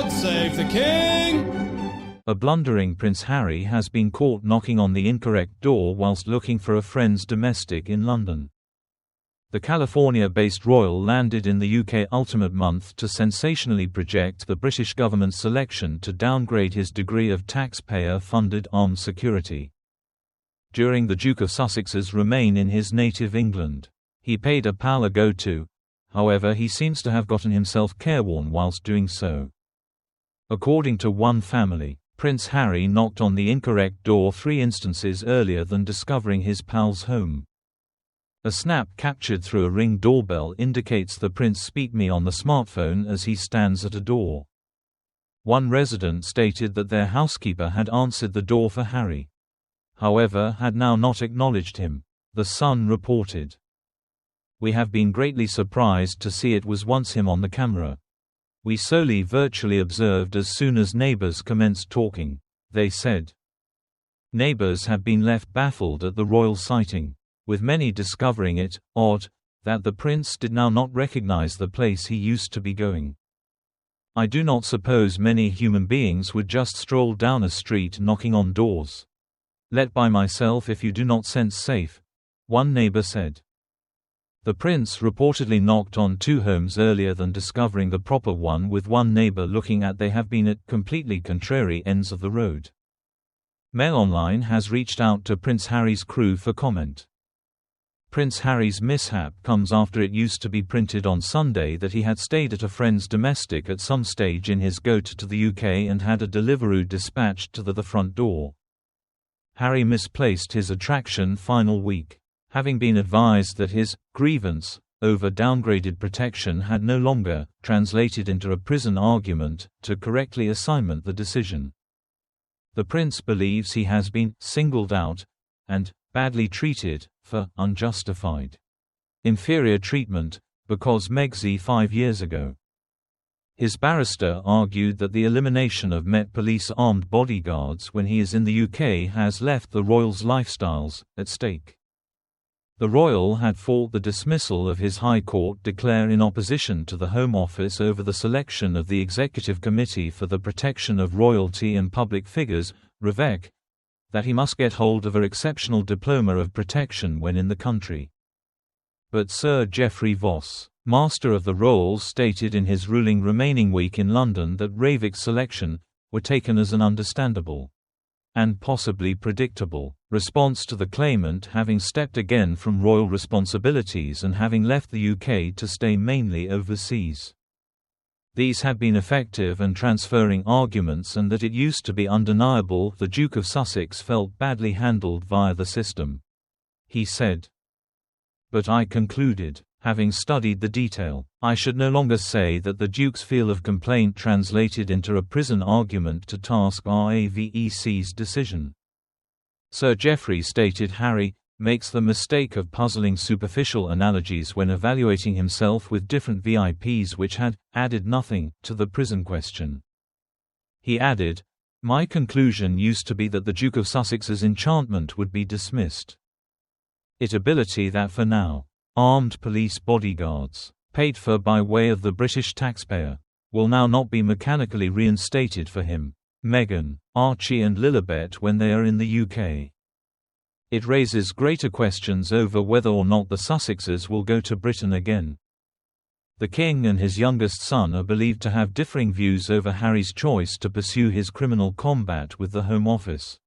God save the King! A blundering Prince Harry has been caught knocking on the incorrect door whilst looking for a friend's domestic in London. The California-based royal landed in the UK ultimate month to sensationally project the British government's selection to downgrade his degree of taxpayer-funded armed security. During the Duke of Sussex's remain in his native England, he paid a pal a go-to, however he seems to have gotten himself careworn whilst doing so. According to one family, Prince Harry knocked on the incorrect door 3 instances earlier than discovering his pal's home. A snap captured through a Ring doorbell indicates the prince speak me on the smartphone as he stands at a door. One resident stated that their housekeeper had answered the door for Harry, however had now not acknowledged him, The Sun reported. We have been greatly surprised to see it was once him on the camera. We solely virtually observed as soon as neighbors commenced talking, they said. Neighbors have been left baffled at the royal sighting, with many discovering it odd that the prince did now not recognize the place he used to be going. I do not suppose many human beings would just stroll down a street knocking on doors. Let by myself if you do not sense safe, one neighbor said. The prince reportedly knocked on 2 homes earlier than discovering the proper one, with one neighbor looking at they have been at completely contrary ends of the road. Mail Online has reached out to Prince Harry's crew for comment. Prince Harry's mishap comes after it used to be printed on Sunday that he had stayed at a friend's domestic at some stage in his go to the UK and had a Deliveroo dispatched to the front door. Harry misplaced his attraction final week, having been advised that his grievance over downgraded protection had no longer translated into a prison argument to correctly assignment the decision. The prince believes he has been singled out and badly treated for unjustified inferior treatment because Megxi 5 years ago. His barrister argued that the elimination of Met Police armed bodyguards when he is in the UK has left the royal's lifestyles at stake. The royal had fought the dismissal of his High Court declare in opposition to the Home Office over the selection of the Executive Committee for the Protection of Royalty and Public Figures, REVEC, that he must get hold of an exceptional diploma of protection when in the country. But Sir Geoffrey Voss, Master of the Rolls, stated in his ruling remaining week in London that REVEC's selection were taken as an understandable and possibly predictable response to the claimant having stepped again from royal responsibilities and having left the UK to stay mainly overseas. These had been effective and transferring arguments, and that it used to be undeniable the Duke of Sussex felt badly handled via the system. He said. But I concluded, having studied the detail, I should no longer say that the Duke's feel of complaint translated into a prison argument to task RAVEC's decision. Sir Geoffrey stated Harry makes the mistake of puzzling superficial analogies when evaluating himself with different VIPs which had added nothing to the prison question. He added, my conclusion used to be that the Duke of Sussex's enchantment would be dismissed. Its ability that for now, armed police bodyguards, paid for by way of the British taxpayer, will now not be mechanically reinstated for him, Meghan, Archie and Lilibet when they are in the UK. It raises greater questions over whether or not the Sussexes will go to Britain again. The King and his youngest son are believed to have differing views over Harry's choice to pursue his criminal combat with the Home Office.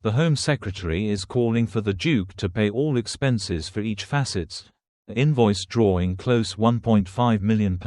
The Home Secretary is calling for the Duke to pay all expenses for each facets, invoice drawing close £1.5 million.